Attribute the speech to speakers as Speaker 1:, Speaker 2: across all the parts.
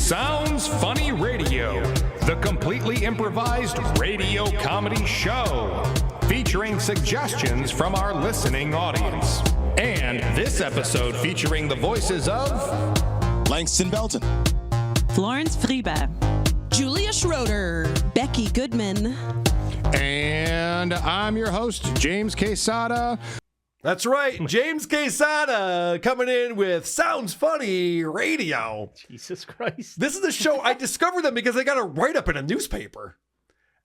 Speaker 1: Sounds Funny Radio, the completely improvised radio comedy show featuring suggestions from our listening audience. And this episode featuring the voices of
Speaker 2: Langston Belton,
Speaker 3: Florence Friebe,
Speaker 4: Julia Schroeder,
Speaker 3: Becky Goodman,
Speaker 5: and I'm your host, James Quesada.
Speaker 6: That's right, James Quesada coming in with Sounds Funny Radio.
Speaker 7: Jesus Christ.
Speaker 6: This is the show. I discovered them because they got a write-up in a newspaper.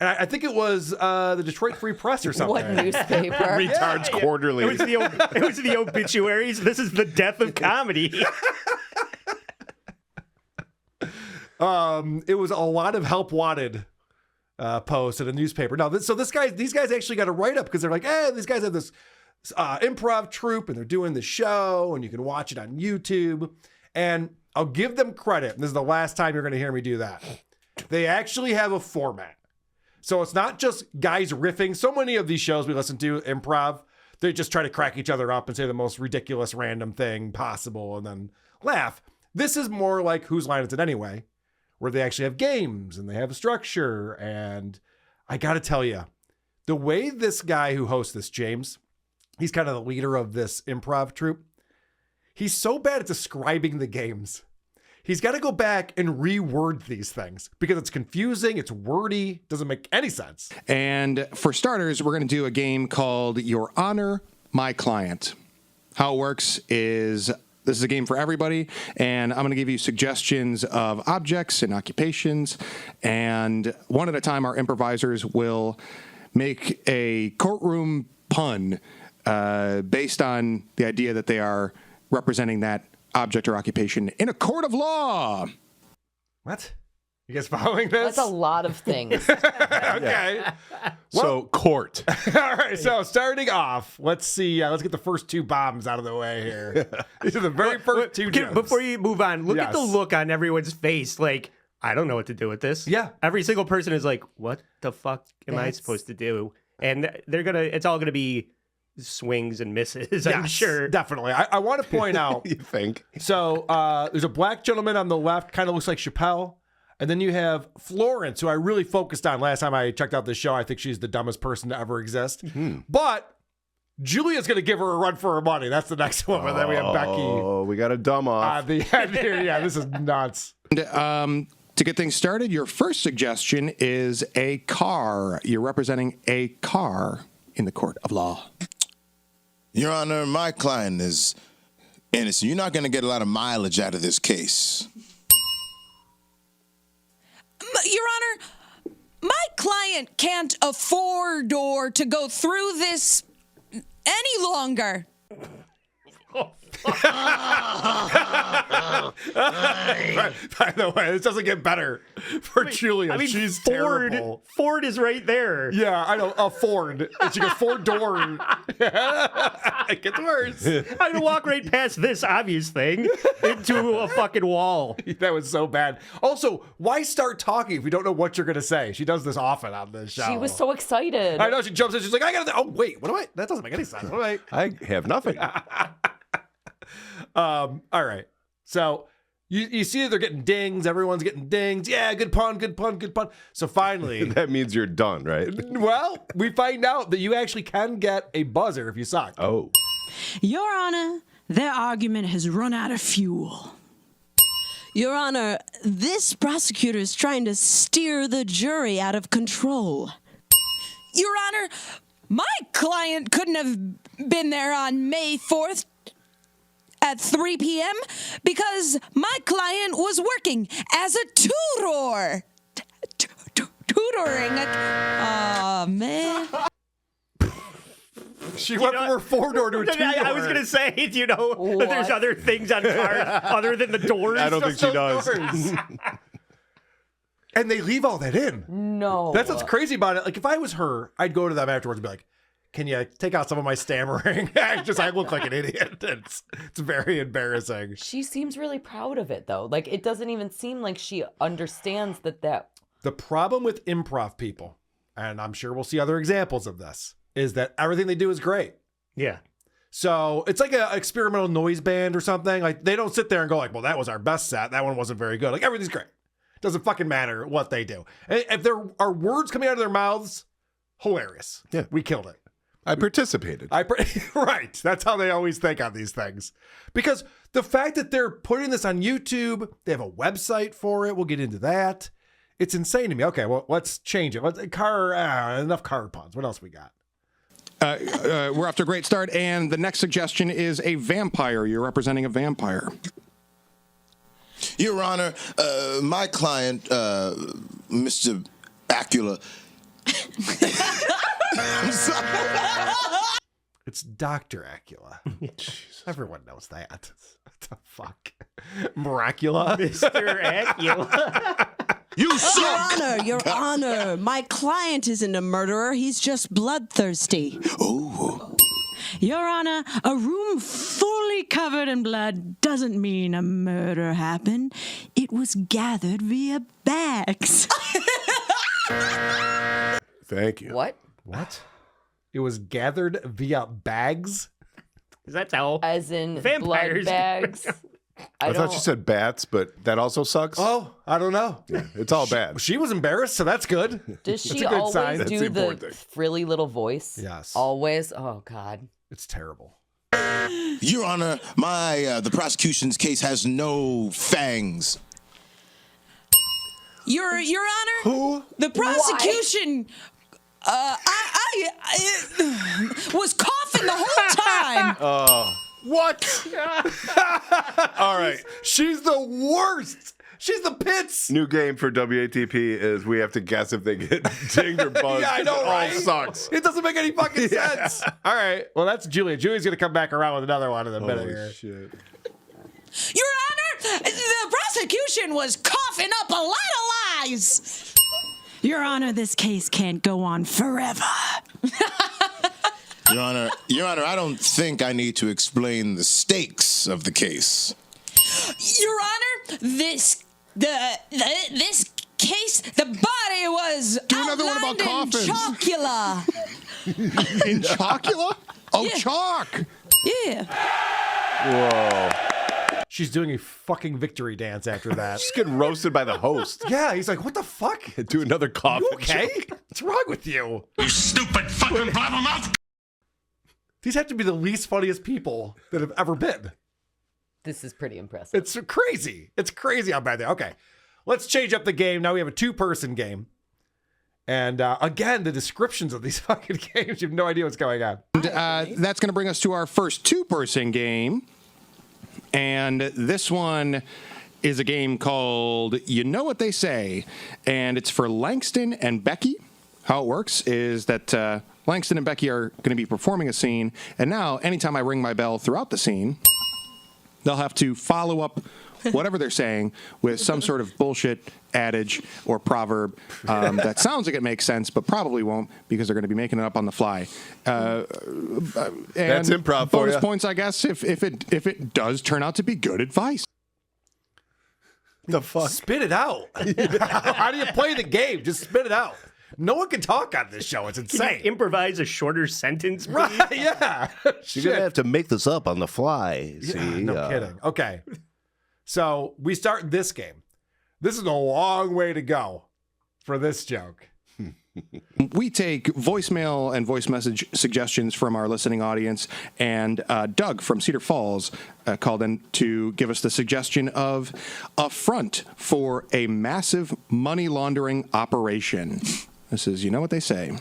Speaker 6: And I think it was the Detroit Free Press or something.
Speaker 4: What newspaper?
Speaker 5: Retards Quarterly.
Speaker 7: It was the obituaries. This is the death of comedy.
Speaker 6: It was a lot of help wanted posts in a newspaper. Now, these guys actually got a write-up because they're like, hey, these guys have this improv troupe and they're doing the show and you can watch it on YouTube. And I'll give them credit. And this is the last time you're going to hear me do that. They actually have a format. So it's not just guys riffing. So many of these shows we listen to, improv, they just try to crack each other up and say the most ridiculous random thing possible and then laugh. This is more like Whose Line Is It Anyway, where they actually have games and they have a structure. And I got to tell you, the way this guy who hosts this, James, he's kind of the leader of this improv troupe. He's so bad at describing the games. He's got to go back and reword these things because it's confusing, it's wordy, doesn't make any sense.
Speaker 5: And for starters, we're going to do a game called Your Honor, My Client. How it works is this is a game for everybody, and I'm going to give you suggestions of objects and occupations, and one at a time, our improvisers will make a courtroom pun based on the idea that they are representing that object or occupation in a court of law.
Speaker 6: What? You guys following this?
Speaker 4: That's a lot of things.
Speaker 6: Okay.
Speaker 2: So, court.
Speaker 6: All right. So starting off, let's see. Let's get the first two bombs out of the way here. These are the very first two jokes.
Speaker 7: Before you move on, look at the
Speaker 6: Yes.
Speaker 7: look on everyone's face. Like, I don't know what to do with this.
Speaker 6: Yeah.
Speaker 7: Every single person is like, what the fuck am I
Speaker 4: That's-
Speaker 7: supposed to do? And it's all gonna be swings and misses, I'm
Speaker 6: Yes,
Speaker 7: sure.
Speaker 6: Definitely. I want to point out.
Speaker 2: You think?
Speaker 6: So there's a black gentleman on the left, kind of looks like Chappelle. And then you have Florence, who I really focused on last time I checked out this show. I think she's the dumbest person to ever exist. But Julia's going to give her a run for her money. That's the next one. And then we have Becky
Speaker 2: Oh, we got a dumb off.
Speaker 6: at the end here. Yeah, this is nuts.
Speaker 5: And, to get things started, your first suggestion is a car. You're representing a car in the court of law.
Speaker 2: Your Honor, my client is innocent. You're not going to get a lot of mileage out of this case.
Speaker 4: Your Honor, my client can't afford or to go through this any longer.
Speaker 6: By the way, this doesn't get better for Julia.
Speaker 7: I mean,
Speaker 6: She's
Speaker 7: Ford,
Speaker 6: terrible.
Speaker 7: Ford is right there.
Speaker 6: Yeah, I know. A Ford. And she goes, Ford door. It gets worse.
Speaker 7: I'm gonna walk right past this obvious thing into a fucking wall.
Speaker 6: That was so bad. Also, why start talking if we don't know what you're going to say? She does this often on this show.
Speaker 4: She was so excited.
Speaker 6: I know. She jumps in. She's like, I got to. Oh, wait. What do I? That doesn't make any sense. What do
Speaker 2: I have nothing.
Speaker 6: All right. So you see they're getting dings. Everyone's getting dings. Yeah, good pun, good pun, good pun. So finally,
Speaker 8: That means you're done, right?
Speaker 6: well, we find out that you actually can get a buzzer if you suck.
Speaker 8: Oh.
Speaker 3: Your Honor, their argument has run out of fuel.
Speaker 4: Your Honor, this prosecutor is trying to steer the jury out of control. Your Honor, my client couldn't have been there on May 4th at 3 p.m. because my client was working as a tutor. Tutoring. Oh, man.
Speaker 6: She went from her four-door to a two-door.
Speaker 7: I was gonna say, do you know that there's other things on cars other than the doors?
Speaker 8: I don't think she does.
Speaker 6: And they leave all that in.
Speaker 4: No.
Speaker 6: That's what's crazy about it. Like, if I was her, I'd go to them afterwards and be like, can you take out some of my stammering? I look like an idiot. It's very embarrassing.
Speaker 9: She seems really proud of it, though. Like, it doesn't even seem like she understands that.
Speaker 6: The problem with improv people, and I'm sure we'll see other examples of this, is that everything they do is great.
Speaker 7: Yeah.
Speaker 6: So it's like an experimental noise band or something. Like they don't sit there and go like, well, that was our best set. That one wasn't very good. Like everything's great. Doesn't fucking matter what they do. And if there are words coming out of their mouths, hilarious.
Speaker 8: Yeah.
Speaker 6: We killed it.
Speaker 8: I participated.
Speaker 6: Right. That's how they always think on these things. Because the fact that they're putting this on YouTube, they have a website for it. We'll get into that. It's insane to me. Okay, well, let's change it. Enough car puns. What else we got?
Speaker 5: We're off to a great start, and the next suggestion is a vampire. You're representing a vampire.
Speaker 2: Your Honor, my client, Mr. Acula. I'm sorry.
Speaker 6: It's Dr. Acula. Everyone knows that. What the fuck? Miracula?
Speaker 7: Mr. Acula.
Speaker 2: You suck!
Speaker 4: Your Honor, my client isn't a murderer. He's just bloodthirsty.
Speaker 2: Oh.
Speaker 3: Your Honor, a room fully covered in blood doesn't mean a murder happened. It was gathered via bags.
Speaker 8: Thank you.
Speaker 9: What?
Speaker 6: What? It was gathered via bags?
Speaker 7: Is that how?
Speaker 9: As in
Speaker 7: Vampires.
Speaker 9: blood bags?
Speaker 8: I thought you said bats, but that also sucks.
Speaker 6: Oh, I don't know.
Speaker 8: Yeah, it's all bad.
Speaker 6: She was embarrassed, so that's good.
Speaker 9: Does
Speaker 6: That's
Speaker 9: she
Speaker 6: a good
Speaker 9: always
Speaker 6: sign.
Speaker 8: That's the
Speaker 9: do
Speaker 8: important
Speaker 9: the
Speaker 8: thing.
Speaker 9: frilly little voice?
Speaker 6: Yes.
Speaker 9: Always? Oh, God.
Speaker 6: It's terrible.
Speaker 2: Your Honor, the prosecution's case has no fangs.
Speaker 4: Your Honor,
Speaker 6: Who?
Speaker 4: the prosecution was coughing the whole time.
Speaker 6: What?
Speaker 8: All right.
Speaker 6: She's the worst. She's the pits.
Speaker 8: New game for WATP is we have to guess if they get dinged or buzzed.
Speaker 6: Yeah, I know,
Speaker 8: It
Speaker 6: right?
Speaker 8: all sucks.
Speaker 6: It doesn't make any fucking sense. All right. Well, that's Julia. Julia's going to come back around with another one in a minute here.
Speaker 8: Shit.
Speaker 4: Your Honor, the prosecution was coughing up a lot of lies.
Speaker 3: Your Honor, this case can't go on forever.
Speaker 2: Your Honor, I don't think I need to explain the stakes of the case.
Speaker 4: Your Honor, this case, the body was
Speaker 5: Do another one about
Speaker 4: outlined in
Speaker 5: coffins.
Speaker 4: chocula.
Speaker 5: In Chocula? Oh,
Speaker 4: Yeah.
Speaker 5: chalk.
Speaker 4: Yeah.
Speaker 8: Whoa.
Speaker 6: She's doing a fucking victory dance after that.
Speaker 8: Just getting roasted by the host.
Speaker 6: Yeah, he's like, what the fuck?
Speaker 8: Do another coffin.
Speaker 6: You okay?
Speaker 8: joke.
Speaker 6: What's wrong with you?
Speaker 1: You stupid fucking blabbermouth!
Speaker 6: These have to be the least funniest people that have ever been.
Speaker 9: This is pretty impressive.
Speaker 6: It's crazy. It's crazy how bad they are. Okay, let's change up the game. Now we have a two-person game. And again, the descriptions of these fucking games, you have no idea what's going on.
Speaker 5: That's going to bring us to our first two-person game. And this one is a game called You Know What They Say. And it's for Langston and Becky. How it works is that Langston and Becky are going to be performing a scene. And now, anytime I ring my bell throughout the scene, they'll have to follow up whatever they're saying with some sort of bullshit adage or proverb that sounds like it makes sense, but probably won't because they're going to be making it up on the fly.
Speaker 8: That's
Speaker 5: And
Speaker 8: improv for
Speaker 5: bonus
Speaker 8: ya.
Speaker 5: points, I guess, if it does turn out to be good advice.
Speaker 8: The fuck?
Speaker 6: Spit it out. How do you play the game? Just spit it out. No one can talk on this show. It's
Speaker 7: Can
Speaker 6: insane.
Speaker 7: you improvise a shorter sentence, please?
Speaker 6: Right? Yeah.
Speaker 8: You're going to have to make this up on the fly. See?
Speaker 6: No kidding. Okay. So we start this game. This is a long way to go for this joke.
Speaker 5: We take voicemail and voice message suggestions from our listening audience, and Doug from Cedar Falls called in to give us the suggestion of a front for a massive money laundering operation. This is You Know What They Say.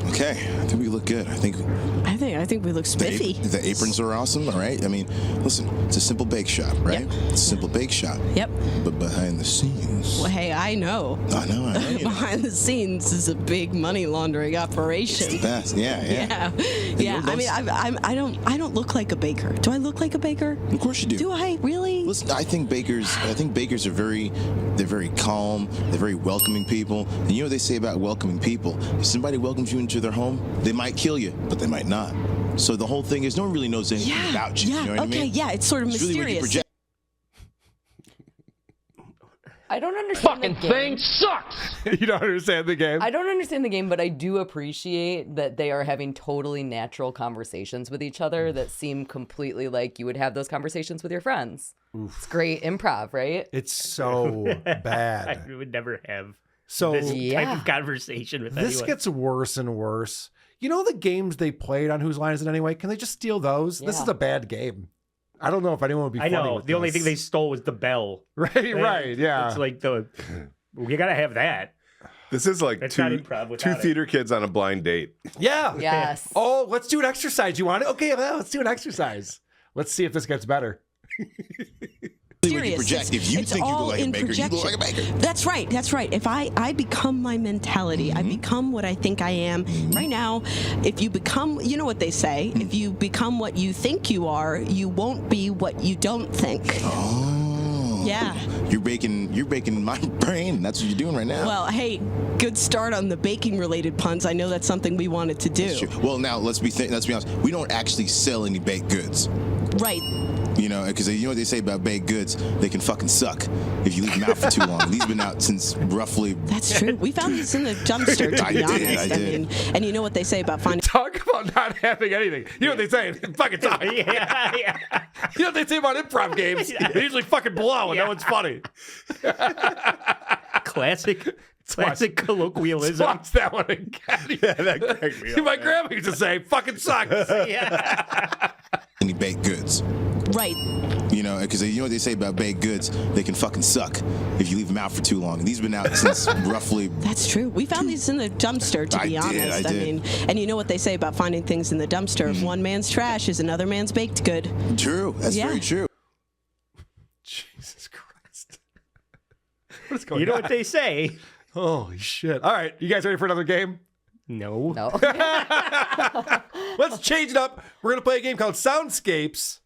Speaker 2: Okay, I think we look good. I think
Speaker 4: I think we look spiffy.
Speaker 2: the aprons are awesome, all right? I mean, listen, it's a simple bake shop, right?
Speaker 4: Yep.
Speaker 2: It's a simple bake shop.
Speaker 4: Yep.
Speaker 2: But behind the scenes...
Speaker 4: Well, hey, I know.
Speaker 2: I know. You know.
Speaker 4: Behind the scenes is a big money laundering operation.
Speaker 2: It's the best. Yeah.
Speaker 4: Yeah.
Speaker 2: those-
Speaker 4: I mean, I don't look like a baker. Do I look like a baker?
Speaker 2: Of course you do.
Speaker 4: Do I really?
Speaker 2: Listen, I think bakers are very calm. They're very welcoming people. And you know what they say about welcoming people? If somebody welcomes you into their home, they might kill you, but they might not. So the whole thing is no one really knows anything
Speaker 4: Yeah.
Speaker 2: about you.
Speaker 4: Yeah.
Speaker 2: You know what I
Speaker 4: Okay.
Speaker 2: mean?
Speaker 4: Yeah. It's sort of
Speaker 2: It's really where you
Speaker 4: mysterious.
Speaker 9: I don't understand the game.
Speaker 6: You don't understand the game?
Speaker 9: I don't understand the game, but I do appreciate that they are having totally natural conversations with each other that seem completely like you would have those conversations with your friends. It's great improv, right?
Speaker 6: It's so bad.
Speaker 7: I would never have
Speaker 6: So
Speaker 7: this
Speaker 9: Yeah.
Speaker 7: type of conversation with
Speaker 6: this
Speaker 7: anyone.
Speaker 6: gets worse and worse. You know the games they played on Whose Line Is It Anyway? Can they just steal those? This
Speaker 9: Yeah.
Speaker 6: is a bad game. I don't know if anyone would be
Speaker 7: I
Speaker 6: funny
Speaker 7: know.
Speaker 6: with
Speaker 7: The only
Speaker 6: this.
Speaker 7: thing they stole was the bell.
Speaker 6: Right, yeah.
Speaker 7: It's like you gotta have that.
Speaker 8: This is like
Speaker 7: It's not
Speaker 8: two
Speaker 7: improv without it.
Speaker 8: theater kids on a blind date.
Speaker 6: Yeah.
Speaker 9: Yes.
Speaker 6: Oh, let's do an exercise. You want it? Okay, well, let's do an exercise. Let's see if this gets better.
Speaker 2: When you project, if you
Speaker 4: It's
Speaker 2: think you
Speaker 4: all
Speaker 2: look like a
Speaker 4: in
Speaker 2: baker, you look
Speaker 4: projection.
Speaker 2: like a baker.
Speaker 4: That's right. That's right. If I become my mentality, I become what I think I am. Right now, if you become, you know what they say, if you become what you think you are, you won't be what you don't think.
Speaker 2: Oh.
Speaker 4: Yeah.
Speaker 2: You're baking my brain. That's what you're doing right now.
Speaker 4: Well, hey, good start on the baking related puns. I know that's something we wanted to do.
Speaker 2: That's true. Well, now let's be honest. We don't actually sell any baked goods.
Speaker 4: Right.
Speaker 2: You know, because you know what they say about baked goods? They can fucking suck if you leave them out for too long. These have been out since roughly.
Speaker 4: That's true. We found these in the dumpster, to
Speaker 2: I
Speaker 4: be
Speaker 2: did,
Speaker 4: honest.
Speaker 2: I did.
Speaker 4: mean, and you know what they say about finding.
Speaker 6: Talk about not having anything. You know what they say? Fucking talk.
Speaker 7: yeah.
Speaker 6: You know what they say about improv games? They usually fucking blow and no one's funny.
Speaker 7: Classic colloquialism.
Speaker 6: Watch that one again.
Speaker 8: Yeah, that cracked me up.
Speaker 6: My grandma used to say, fucking sucks.
Speaker 2: Any baked goods.
Speaker 4: Right.
Speaker 2: You know, because you know what they say about baked goods? They can fucking suck if you leave them out for too long. And these have been out since roughly.
Speaker 4: That's true. We found these in the dumpster, to be honest.
Speaker 2: I did.
Speaker 4: mean, and you know what they say about finding things in the dumpster? One man's trash is another man's baked good.
Speaker 2: True. That's
Speaker 4: Yeah.
Speaker 2: very true.
Speaker 6: Jesus Christ. What is going
Speaker 7: You know
Speaker 6: on?
Speaker 7: what they say?
Speaker 6: Holy shit. All right, you guys ready for another game?
Speaker 7: No.
Speaker 9: No.
Speaker 6: Let's change it up. We're going to play a game called Soundscapes.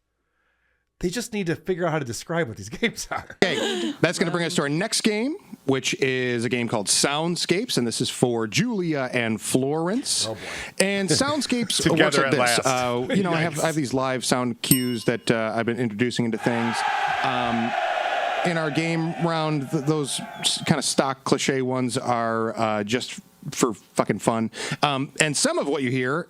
Speaker 6: They just need to figure out how to describe what these games are.
Speaker 5: Okay, that's going to bring us to our next game, which is a game called Soundscapes, and this is for Julia and Florence. Oh boy! And Soundscapes works
Speaker 8: Together
Speaker 5: like
Speaker 8: at
Speaker 5: this.
Speaker 8: last.
Speaker 5: You know, I have these live sound cues that I've been introducing into things. In our game round, those kind of stock cliche ones are just for fucking fun. And some of what you hear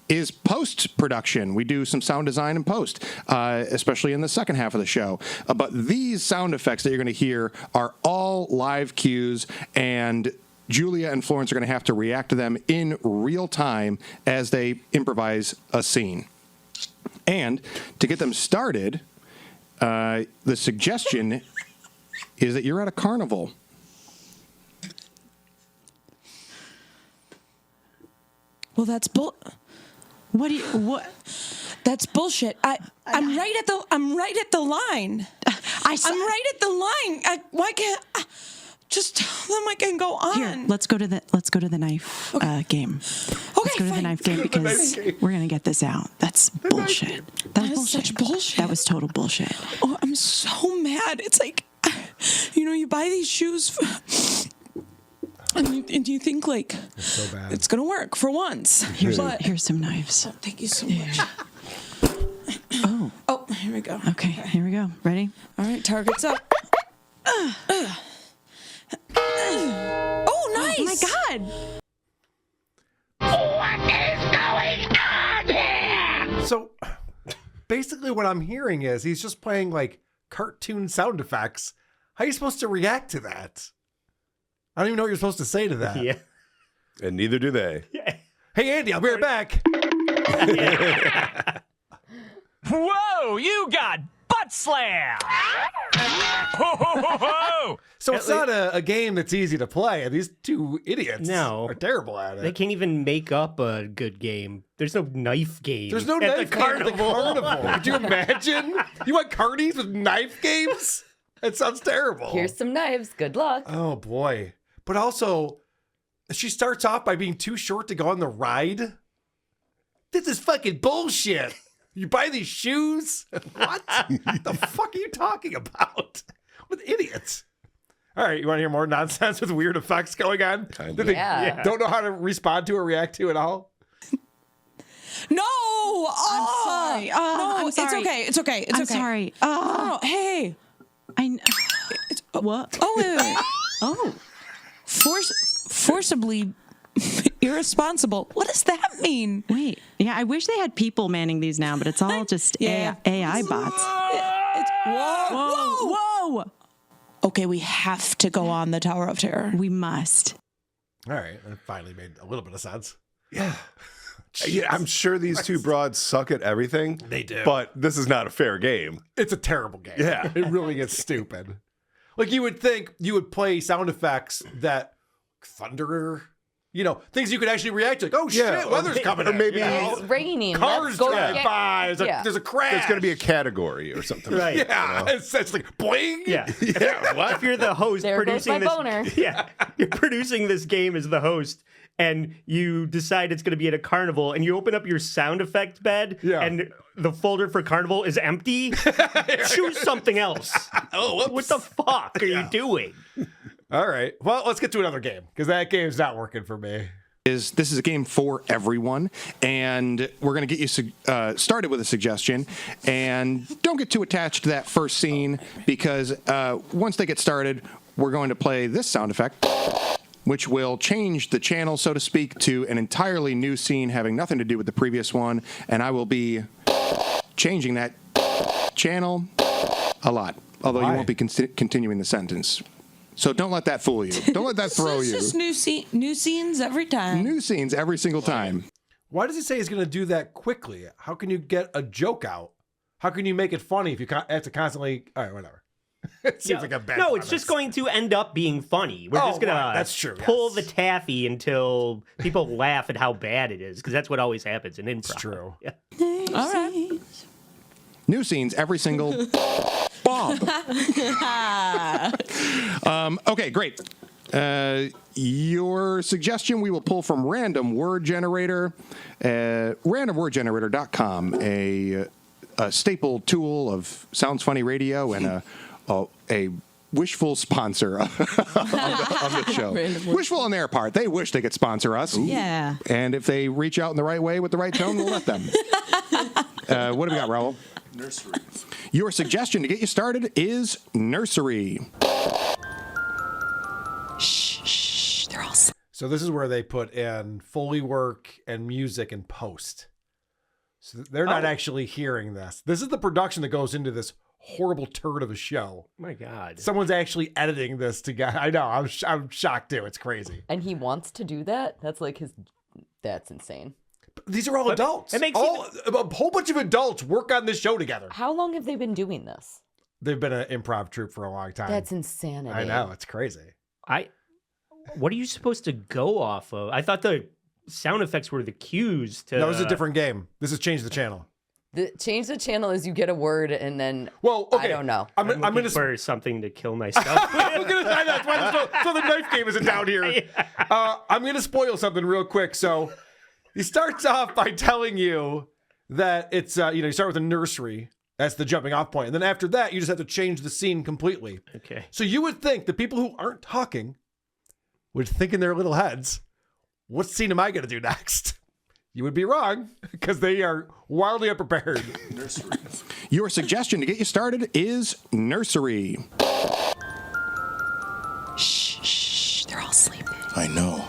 Speaker 5: is post-production. We do some sound design and post, especially in the second half of the show. But these sound effects that you're going to hear are all live cues, and Julia and Florence are going to have to react to them in real time as they improvise a scene. And to get them started, the suggestion is that you're at a carnival.
Speaker 10: Well, that's
Speaker 3: What do you what?
Speaker 10: That's bullshit. I'm right at the line. I'm right at the line. Why can't just tell them I can go on?
Speaker 3: Here, let's go to the knife game. Let's go to the
Speaker 10: fine.
Speaker 3: knife game because we're gonna get this out. That's bullshit.
Speaker 10: That is such bullshit.
Speaker 3: That was total bullshit.
Speaker 10: Oh, I'm so mad. It's like, you buy these shoes, and you think like
Speaker 6: So bad.
Speaker 10: it's gonna work for once.
Speaker 3: Here's
Speaker 10: But
Speaker 3: some knives.
Speaker 10: thank you so much. Oh, here we go.
Speaker 3: Okay, here we go. Ready?
Speaker 10: All right, target's up. Oh, nice!
Speaker 3: Oh my god!
Speaker 6: So basically what I'm hearing is he's just playing like cartoon sound effects. How are you supposed to react to that? I don't even know what you're supposed to say to that.
Speaker 7: Yeah.
Speaker 8: And neither do they.
Speaker 6: Hey, Andy, I'll be right back.
Speaker 11: Whoa, you got butt slam! Ho, ho, ho, ho!
Speaker 6: So it's not a game that's easy to play. And these two idiots are terrible at it.
Speaker 7: They can't even make up a good game. There's no knife game.
Speaker 6: There's no
Speaker 7: at
Speaker 6: knife
Speaker 7: the
Speaker 6: game at the
Speaker 7: carnival.
Speaker 6: carnival. Could you imagine? You want carnies with knife games? That sounds terrible.
Speaker 9: Here's some knives. Good luck.
Speaker 6: Oh, boy. But also, she starts off by being too short to go on the ride. This is fucking bullshit. You buy these shoes? What? The fuck are you talking about? What idiots. All right, you want to hear more nonsense with weird effects going on? That they
Speaker 9: Yeah.
Speaker 6: don't know how to respond to or react to at all?
Speaker 10: No!
Speaker 3: I'm sorry. Oh,
Speaker 10: No,
Speaker 3: I'm sorry.
Speaker 10: it's okay. It's okay. It's
Speaker 3: I'm
Speaker 10: okay.
Speaker 3: sorry.
Speaker 10: No, hey.
Speaker 3: I.
Speaker 10: It's
Speaker 3: What?
Speaker 10: Oh, wait.
Speaker 3: Oh.
Speaker 10: Forcibly irresponsible. What does that mean?
Speaker 3: Wait. Yeah, I wish they had people manning these now, but it's all just AI bots. Whoa.
Speaker 10: Okay, we have to go on the Tower of Terror.
Speaker 3: We must.
Speaker 6: All right. That finally made a little bit of sense.
Speaker 8: Yeah, I'm sure these two broads suck at everything.
Speaker 6: They do.
Speaker 8: But this is not a fair game.
Speaker 6: It's a terrible game.
Speaker 8: Yeah.
Speaker 6: It really gets stupid. Like, you would think you would play sound effects that thunder, things you could actually react to. Like, oh, shit, weather's coming.
Speaker 8: Or maybe
Speaker 9: It's raining.
Speaker 6: cars
Speaker 9: Let's go
Speaker 6: drive
Speaker 9: get-
Speaker 6: by.
Speaker 9: Yeah.
Speaker 6: There's a crash.
Speaker 8: There's going to be a category or something.
Speaker 7: Right.
Speaker 6: Yeah. It's like, boing.
Speaker 7: Yeah.
Speaker 8: Yeah.
Speaker 7: If you're the host
Speaker 9: There goes
Speaker 7: producing
Speaker 9: my
Speaker 7: this,
Speaker 9: boner.
Speaker 7: yeah, you're producing this game as the host, and you decide it's going to be at a carnival, and you open up your sound effect bed, and the folder for carnival is empty. Choose something else.
Speaker 6: Oh,
Speaker 7: what the fuck are you doing?
Speaker 6: All right. Well, let's get to another game, because that game's not working for me.
Speaker 5: This is a game for everyone, and we're going to get you started with a suggestion. And don't get too attached to that first scene, because once they get started, we're going to play this sound effect, which will change the channel, so to speak, to an entirely new scene having nothing to do with the previous one. And I will be changing that channel a lot, although you won't be continuing the sentence. So don't let that fool you. Don't let that throw
Speaker 10: It's
Speaker 5: you.
Speaker 10: just new scenes every time.
Speaker 5: New scenes every single time.
Speaker 6: Why does it say he's going to do that quickly? How can you get a joke out? How can you make it funny if you have to constantly... All right, whatever. It seems like a bad
Speaker 7: No,
Speaker 6: premise.
Speaker 7: it's just going to end up being funny. We're just going
Speaker 6: that's
Speaker 7: to
Speaker 6: true,
Speaker 7: pull
Speaker 6: yes.
Speaker 7: the taffy until people laugh at how bad it is, because that's what always happens in improv.
Speaker 6: It's true.
Speaker 7: Yeah.
Speaker 10: All right.
Speaker 5: New scenes every single Bob. Okay, great. Your suggestion we will pull from Random Word Generator, randomwordgenerator.com, a staple tool of Sounds Funny Radio and a wishful sponsor of the show. Wishful on their part. They wish they could sponsor us.
Speaker 3: Yeah.
Speaker 5: And if they reach out in the right way with the right tone, we'll let them. What do we got, Raul?
Speaker 2: Nursery.
Speaker 5: Your suggestion to get you started is nursery.
Speaker 10: Shh, they're all
Speaker 6: So this is where they put in Foley work and music and post. So they're not actually hearing this. This is the production that goes into this horrible turd of a show.
Speaker 7: My God.
Speaker 6: Someone's actually editing this together. I know. I'm shocked too. It's crazy.
Speaker 9: And he wants to do that? That's insane.
Speaker 6: These are all adults.
Speaker 7: it makes
Speaker 6: a whole bunch of adults work on this show together.
Speaker 9: How long have they been doing this?
Speaker 6: They've been an improv troupe for a long time.
Speaker 9: That's insanity.
Speaker 6: I know. It's crazy.
Speaker 7: What are you supposed to go off of? I thought the sound effects were the cues to...
Speaker 6: That was a different game. This is Change the Channel.
Speaker 9: Change the channel is you get a word and then I don't know.
Speaker 7: I'm looking for something to kill myself.
Speaker 6: I'm gonna say that's why so the knife game isn't down here. I'm gonna spoil something real quick. So he starts off by telling you that it's you start with a nursery. That's the jumping off point, and then after that you just have to change the scene completely.
Speaker 7: Okay.
Speaker 6: So you would think the people who aren't talking would think in their little heads, what scene am I gonna do next? You would be wrong, because they are wildly unprepared.
Speaker 2: Nursery.
Speaker 5: Your suggestion to get you started is nursery.
Speaker 10: Shh, they're all sleeping.
Speaker 2: I know.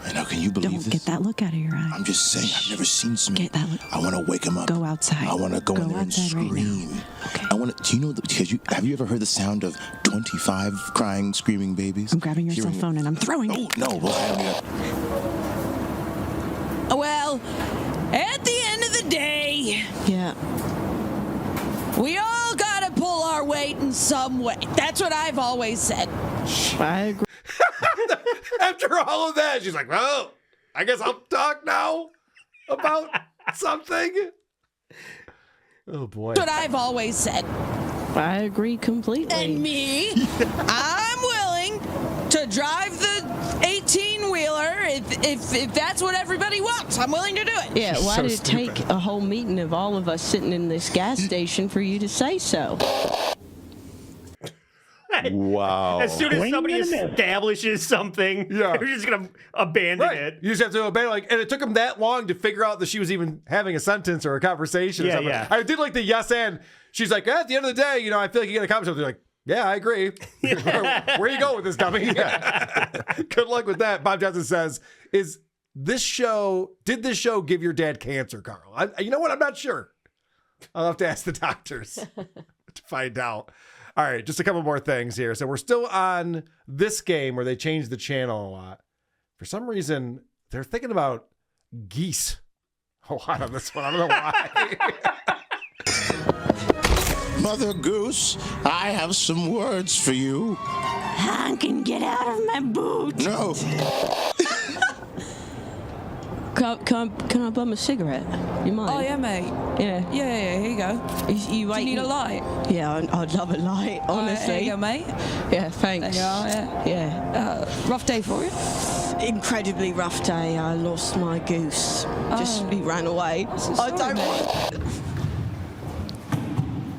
Speaker 2: I know. Can you believe
Speaker 3: Don't
Speaker 2: this?
Speaker 3: get that look out of your eye.
Speaker 2: I'm just saying, I've never seen something.
Speaker 3: Get that look.
Speaker 2: I want to wake him up.
Speaker 3: Go outside.
Speaker 2: I want to go in there and
Speaker 3: outside right
Speaker 2: scream.
Speaker 3: now. Okay.
Speaker 2: I want to. Do you know? Because have you ever heard the sound of 25 crying, screaming babies?
Speaker 3: I'm grabbing your cell phone and I'm throwing it.
Speaker 2: Oh no! Well, I don't need that.
Speaker 10: Well, at the end of the day,
Speaker 3: Yeah.
Speaker 10: we all gotta pull our weight in some way. That's what I've always said.
Speaker 3: I agree.
Speaker 6: After all of that, she's like, well, I guess I'll talk now about something. Oh, boy.
Speaker 10: That's what I've always said.
Speaker 3: I agree completely.
Speaker 10: And me, I'm willing to drive the 18-wheeler if that's what everybody wants. I'm willing to do it.
Speaker 12: Yeah, why
Speaker 6: So
Speaker 12: did it
Speaker 6: stupid.
Speaker 12: take a whole meeting of all of us sitting in this gas station for you to say so?
Speaker 8: Wow.
Speaker 7: As soon as somebody establishes something,
Speaker 6: Yeah.
Speaker 7: they're just going to abandon
Speaker 6: Right.
Speaker 7: it.
Speaker 6: You just have to obey. And it took him that long to figure out that she was even having a sentence or a conversation or
Speaker 7: Yeah,
Speaker 6: something.
Speaker 7: yeah.
Speaker 6: I did like the yes and. She's like, at the end of the day, I feel like you get a conversation. They're like, Yeah, I agree. Where you going with this, dummy? Good luck with that. Bob Johnson says, did this show give your dad cancer, Carl? You know what? I'm not sure. I'll have to ask the doctors to find out. All right, just a couple more things here. So we're still on this game where they changed the channel a lot. For some reason, they're thinking about geese a lot on this one. I don't know why.
Speaker 2: Mother Goose, I have some words for you.
Speaker 3: Hank can get out of my boot.
Speaker 2: No.
Speaker 12: Can I bum a cigarette? You mind?
Speaker 10: Oh, yeah, mate.
Speaker 12: Yeah.
Speaker 10: Yeah, here you go.
Speaker 12: You
Speaker 10: Do you need a light?
Speaker 12: Yeah, I'd love a light, honestly.
Speaker 10: There you go, mate.
Speaker 12: Yeah, thanks.
Speaker 10: There you are, yeah.
Speaker 12: Yeah.
Speaker 10: Rough day for you?
Speaker 12: Incredibly rough day. I lost my goose. He ran away. I don't want...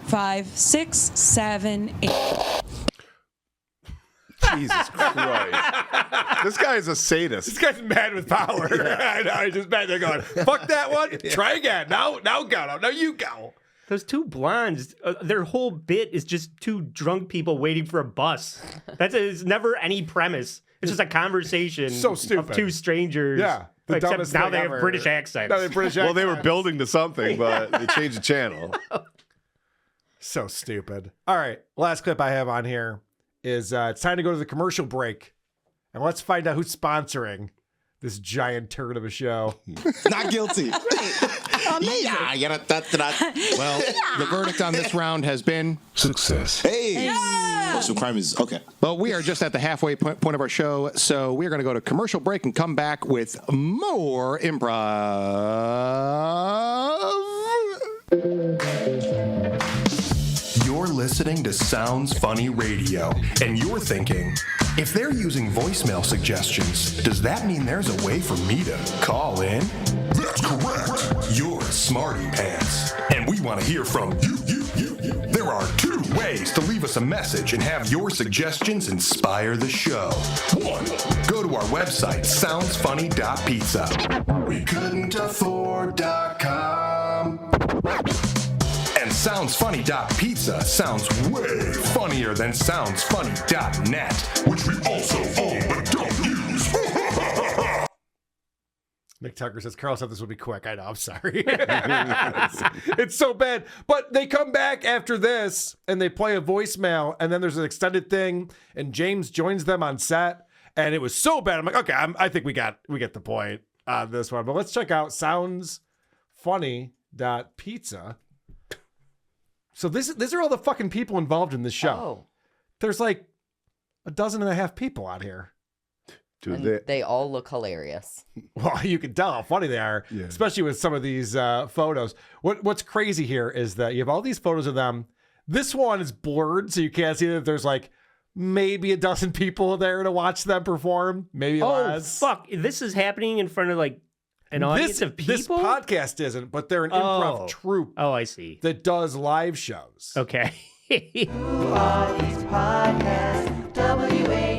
Speaker 10: 5, 6, 7, 8.
Speaker 8: Jesus Christ. This guy is a sadist.
Speaker 6: This guy's mad with power. I know, he's just mad. They're going, fuck that one. Try again. Now go. Now you go.
Speaker 7: Those two blondes, their whole bit is just two drunk people waiting for a bus. It's never any premise. It's just a conversation
Speaker 6: So stupid.
Speaker 7: of two strangers.
Speaker 6: Yeah. The
Speaker 7: Except
Speaker 6: dumbest
Speaker 7: now
Speaker 6: thing
Speaker 7: they
Speaker 6: ever.
Speaker 7: have British accents.
Speaker 6: Now they have British
Speaker 8: Well, they were
Speaker 6: accents.
Speaker 8: building to something, but they changed the channel.
Speaker 6: So stupid. All right. Last clip I have on here is it's time to go to the commercial break. And let's find out who's sponsoring this giant turd of a show.
Speaker 2: Not guilty. Yeah.
Speaker 5: Well, the verdict on this round has been
Speaker 8: Success.
Speaker 2: Hey. Oh, so crime is okay.
Speaker 5: well, we are just at the halfway point of our show, so we are going to go to commercial break and come back with more improv.
Speaker 1: You're listening to Sounds Funny Radio, and you're thinking, if they're using voicemail suggestions, does that mean there's a way for me to call in? That's correct. You're a smarty pants, and we want to hear from you. There are 2 ways to leave us a message and have your suggestions inspire the show. 1, go to our website, soundsfunny.pizza. We couldn't afford.com. And soundsfunny.pizza sounds way funnier than soundsfunny.net, which we also own but don't use.
Speaker 6: Nick Tucker says, Carl said this would be quick. I know, I'm sorry. it's so bad. But they come back after this and they play a voicemail, and then there's an extended thing, and James joins them on set, and it was so bad. I'm like, okay, I think we get the point on this one. But let's check out soundsfunny.pizza. So these are all the fucking people involved in this show.
Speaker 9: Oh.
Speaker 6: There's like 12.5 people out here.
Speaker 9: And they all look hilarious.
Speaker 6: Well, you can tell how funny they are, especially with some of these photos. What's crazy here is that you have all these photos of them. This one is blurred, so you can't see that there's like maybe 12 people there to watch them perform. Maybe less.
Speaker 7: Fuck. This is happening in front of like an audience of people?
Speaker 6: This podcast isn't, but they're an improv troupe.
Speaker 7: Oh, I see.
Speaker 6: That does live shows.
Speaker 7: Okay.
Speaker 13: Who are these podcasts? WA